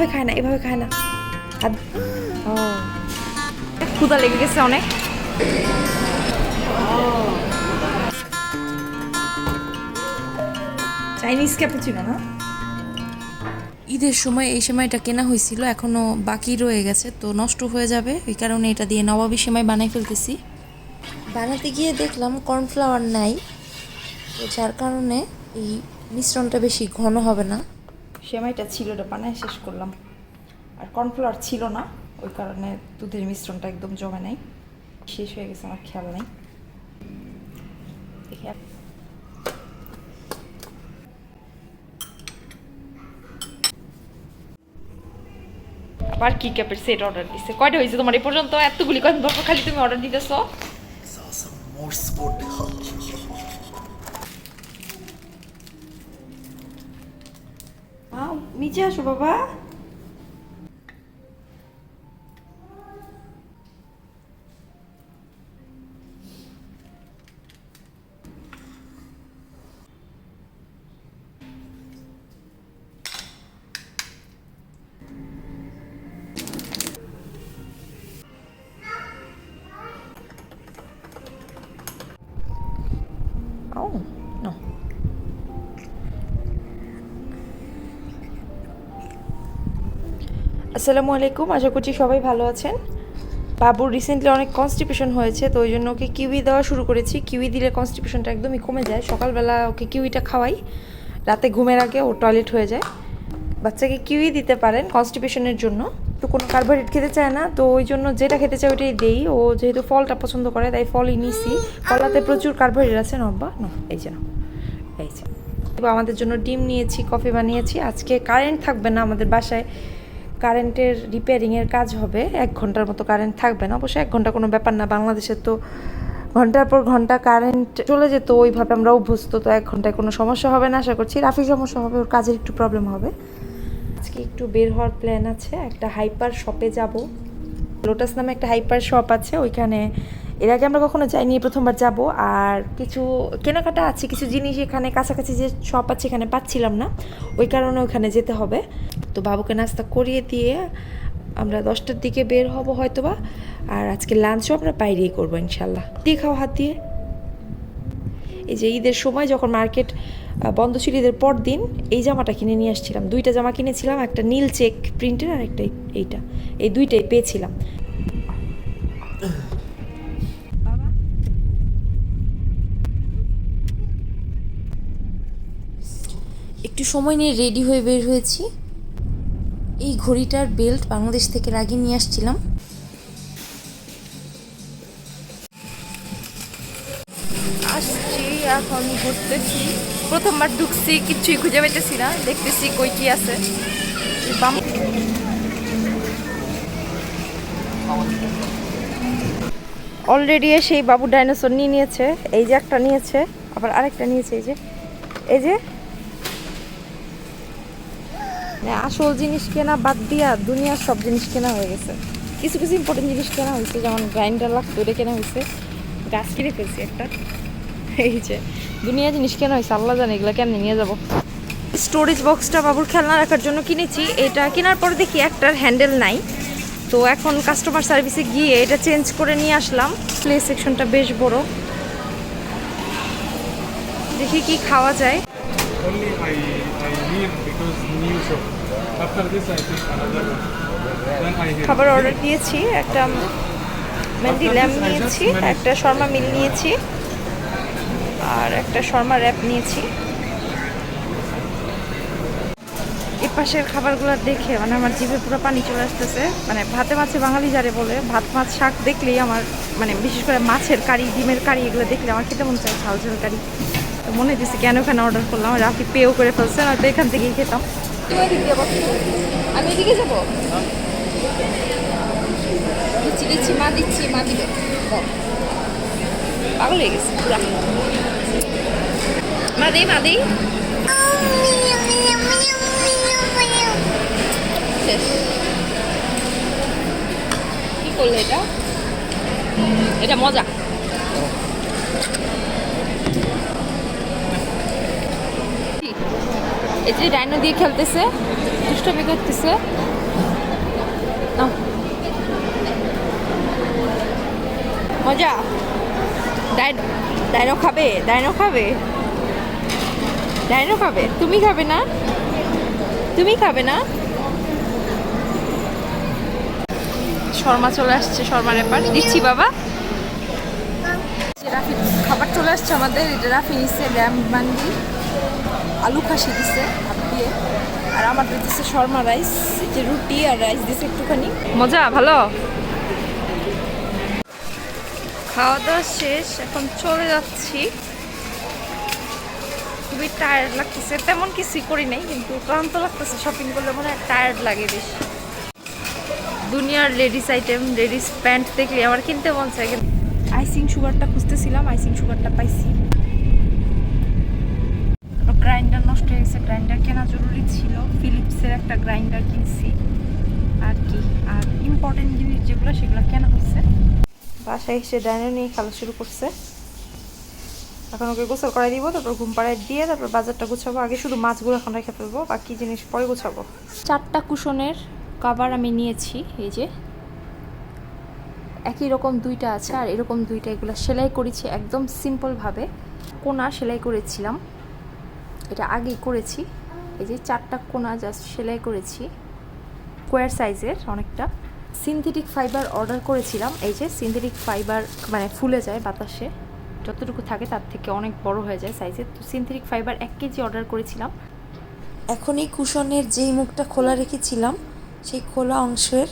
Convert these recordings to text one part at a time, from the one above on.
এভাবে খায় না, এভাবে খায় না। ও ক্ষুধা লেগে গেছে অনেক। চাইনিজ ক্যাপুচিনো না? ঈদের সময় এই সেমাইটা কেনা হয়েছিল, এখনও বাকি রয়ে গেছে, তো নষ্ট হয়ে যাবে, ওই কারণে এটা দিয়ে নবাবী সেমাই বানাই ফেলতেছি। বানাতে গিয়ে দেখলাম কর্নফ্লাওয়ার নাই, তো যার কারণে এই মিশ্রণটা বেশি ঘন হবে না। সেমাইটা ছিল, ওটা বানায় শেষ করলাম, আর কর্নফ্লাওয়ার ছিল না, ওই কারণে দুধের মিশ্রণটা একদম জমে নাই, শেষ হয়ে গেছে, আমার খেয়াল নেই। আবার কি ক্যাপের সেট অর্ডার দিছে? কয়টা হয়েছে তোমার এই পর্যন্ত? এতগুলি কয়দিন পর খালি তুমি অর্ডার দিতেছো? নিচে আসো বাবা। Oh, no. আসসালামু আলাইকুম, আশা করছি সবাই ভালো আছেন। বাবুর রিসেন্টলি অনেক কনস্টিপেশন হয়েছে, তো ওই জন্য ওকে কিউই দেওয়া শুরু করেছি। কিউই দিলে কনস্টিপেশনটা একদমই কমে যায়। সকালবেলা ওকে কিউইটা খাওয়াই, রাতে ঘুমের আগে ও টয়লেট হয়ে যায়। বাচ্চাকে কিউই দিতে পারেন কনস্টিপেশনের জন্য। তো কোনো কার্বোহাইড্রেট খেতে চায় না, তো ওই জন্য যেটা খেতে চায় ওইটাই দেই। ও যেহেতু ফলটা পছন্দ করে তাই ফলই নিছি। কলাতে প্রচুর কার্বোহাইড্রেট আছে নব্বা না, এই যে এই যে। আমাদের জন্য ডিম নিয়েছি, কফি বানিয়েছি। আজকে কারেন্ট থাকবে না আমাদের বাসায়, কারেন্টের রিপেয়ারিংয়ের কাজ হবে। 1 ঘন্টার মতো কারেন্ট থাকবে না, অবশ্যই 1 ঘন্টা কোনো ব্যাপার না, বাংলাদেশে তো ঘন্টার পর ঘন্টা কারেন্ট চলে যেত, ওইভাবে আমরা অভ্যস্ত, তো 1 ঘন্টায় কোনো সমস্যা হবে না আশা করছি। রাফির সমস্যা হবে, ওর কাজের একটু প্রবলেম হবে। আজকে একটু বের হওয়ার প্ল্যান আছে, একটা হাইপার শপে যাব। লোটাস নামে একটা হাইপার শপ আছে, ওইখানে এর আগে আমরা কখনো যাইনি, প্রথমবার যাব। আর কিছু কেনাকাটা আছে, কিছু জিনিস এখানে কাছাকাছি যে শপ আছে এখানে পাচ্ছিলাম না, ওই কারণে ওখানে যেতে হবে। তো বাবুকে নাস্তা করিয়ে দিয়ে আমরা 10টার দিকে বের হব হয়তোবা। আর আজকে লাঞ্চও আমরা বাইরেই করবো ইনশাল্লাহ। দিয়ে খাও হাত দিয়ে। এই যে ঈদের সময় যখন মার্কেট বন্ধ ছিল, ঈদের পর দিন এই জামাটা কিনে নিয়ে আসছিলাম। 2টা জামা কিনেছিলাম, একটা নীল চেক প্রিন্টের আর একটা এইটা, এই 2টাই পেয়েছিলাম। একটু সময় নিয়ে রেডি হয়ে বের হয়েছি। এই ঘড়িটার বেল্ট বাংলাদেশ থেকে লাগিয়ে নিয়ে আসছিলাম। আসছি এখন, ঘুরতেছি, প্রথমবার ঢুকছি, কিচ্ছুই খুঁজে পেতেছি না, দেখতেছি কই কি আছে। অলরেডি সেই বাবু ডাইনোসর নিয়ে নিয়েছে, এই যে একটা নিয়েছে, আবার আরেকটা নিয়েছে, এই যে আসল জিনিস কেনা বাদ দিয়া দুনিয়ার সব জিনিস কেনা হয়ে গেছে। কিছু কিছু ইম্পর্টেন্ট জিনিস কেনা হয়েছে, যেমন গ্রাইন্ডার লাগতো, এটা কেনা হয়েছে। গাছ কিনে ফেলছি একটা, এই যে দুনিয়া জিনিস কেনা হয়েছে, আল্লাহ জানে এগুলো কেমনি নিয়ে যাব। স্টোরেজ বক্সটা বাবুর খেলনা রাখার জন্য কিনেছি। এটা কেনার পরে দেখি একটার হ্যান্ডেল নাই, তো এখন কাস্টমার সার্ভিসে গিয়ে এটা চেঞ্জ করে নিয়ে আসলাম। প্লে সেকশনটা বেশ বড়, দেখি কি খাওয়া যায়। Only I need because new shop. After this I think another one. Then I hear. খাবার অর্ডার দিয়েছি, একটা মেহেন্দি ল্যাম্প নিয়েছি, একটা শর্মা মিল নিয়েছি, আর একটা শর্মা র্যাপ নিয়েছি। এই পাশের খাবারগুলো দেখে মানে আমার জিভে পুরো পানি চলে আসতেছে। মানে ভাতে মাছে বাঙালি যারে বলে, ভাত মাছ শাক দেখলেই আমার, মানে বিশেষ করে মাছের কারি, ডিমের কারি, এগুলো দেখলে আমার খেতে মন চায়, ঝাল ঝাল কারি। তো মনে হচ্ছে কেন ওখানে অর্ডার করলাম, রাফি পেও করে ফেলছে, হয়তো এখান থেকেই খেতাম। আমি এদিকে যাবো, দিচ্ছি দিচ্ছি, মা দিচ্ছি, মা দিবে, পাগল হয়ে গেছে পুরা। মা দিই, মা দিই, কি করলে এটা? এটা মজা। এই যে ডাইনো দিয়ে খেলতেছে, দুষ্টমি করতেছে, মজা। ডাইনো খাবে, ডাইনো খাবে, ডাইনো খাবে। তুমি খাবে না, তুমি খাবে না। শর্মা চলে আসছে, শর্মার এবার দিচ্ছি বাবা। রাফি খাবার চলে আসছে আমাদের। এটা রাফি নিচ্ছে ল্যাম মান্ডি, আলু খাসি দিচ্ছে ভাত দিয়ে, আর আমাদের দিচ্ছে শর্মা রাইস, এই যে রুটি আর রাইস দিচ্ছে একটুখানি। মজা ভালো। খাওয়া দাওয়া শেষ, এখন চলে যাচ্ছি। খুবই টায়ার্ড লাগতেছে, তেমন কিছুই করি নাই কিন্তু ক্লান্ত লাগতেছে। শপিং করলে মনে হয় টায়ার্ড লাগে বেশি। দুনিয়ার লেডিস আইটেম, লেডিস প্যান্ট দেখলে আমার কিনতে মন চায়। আইসিং সুগারটা খুঁজতেছিলাম, আইসিং সুগারটা পাইছি। গ্রাইন্ডার নষ্ট হয়ে গেছে, গ্রাইন্ডার কেনা জরুরি ছিল। ফিলিপসের একটা গ্রাইন্ডার কিনছি আর কি। আর ইম্পর্টেন্ট জিনিস যেগুলো সেগুলো কেনা হচ্ছে। বাসায় এসে ডাইনো নিয়ে খেলা শুরু করছে। এখন ওকে গোসল করাই দিব, তারপর ঘুম পাড়ায় দিয়ে তারপর বাজারটা গুছাবো। আগে শুধু মাছগুলো এখন রেখে ফেলবো, বাকি জিনিস পরে গুছাবো। 4টা কুশনের কভার আমি নিয়েছি। এই যে একই রকম 2টা আছে, আর এরকম 2টা। এগুলো সেলাই করেছি একদম সিম্পলভাবে, কোনা সেলাই করেছিলাম। এটা আগেই করেছি। এই যে 4টা কোনা জাস্ট সেলাই করেছি, স্কোয়ার সাইজের অনেকটা। সিনথেটিক ফাইবার অর্ডার করেছিলাম। এই যে সিনথেটিক ফাইবার মানে ফুলে যায় বাতাসে, যতটুকু থাকে তার থেকে অনেক বড় হয়ে যায় সাইজে। তো সিনথেটিক ফাইবার 1 কেজি অর্ডার করেছিলাম। এখন এই কুশনের যেই মুখটা খোলা রেখেছিলাম, সেই খোলা অংশের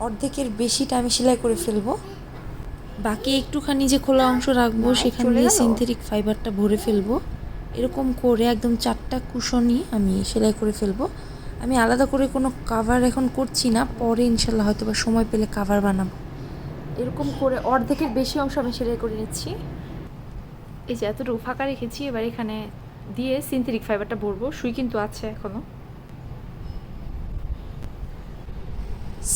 অর্ধেকের বেশিটা আমি সেলাই করে ফেলবো। বাকি একটুখানি যে খোলা অংশ রাখবো সেখানে দিয়ে সিনথেটিক ফাইবারটা ভরে ফেলবো। এরকম করে একদম 4টা কুশনই আমি সেলাই করে ফেলবো। আমি আলাদা করে কোনো কাভার এখন করছি না, পরে ইনশাল্লাহ হয়তো বা সময় পেলে কাভার বানাবো। এরকম করে অর্ধেকের বেশি অংশ আমি সেলাই করে নিচ্ছি। এই যে এতটুকু ফাঁকা রেখেছি, এবার এখানে দিয়ে সিনথেটিক ফাইবারটা ভরবো। সুই কিন্তু আছে এখনো।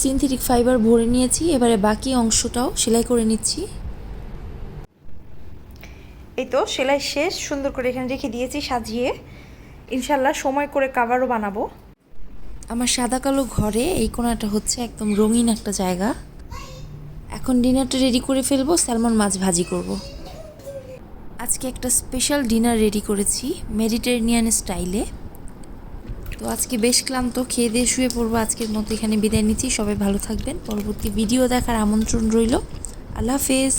সিনথেটিক ফাইবার ভরে নিয়েছি, এবারে বাকি অংশটাও সেলাই করে নিচ্ছি। এই তো সেলাই শেষ, সুন্দর করে এখানে রেখে দিয়েছি সাজিয়ে। ইনশাল্লাহ সময় করে কাভারও বানাবো। আমার সাদা কালো ঘরে এই কোণাটা হচ্ছে একদম রঙিন একটা জায়গা। এখন ডিনারটা রেডি করে ফেলবো, স্যালমন মাছ ভাজি করব। আজকে একটা স্পেশাল ডিনার রেডি করেছি মেডিটেরেনিয়ান স্টাইলে। তো আজকে বেশ ক্লান্ত, খেয়ে দিয়ে শুয়ে পড়বো। আজকের মতো এখানে বিদায় নিচ্ছি। সবাই ভালো থাকবেন, পরবর্তী ভিডিও দেখার আমন্ত্রণ রইল। আল্লাহ হাফেজ।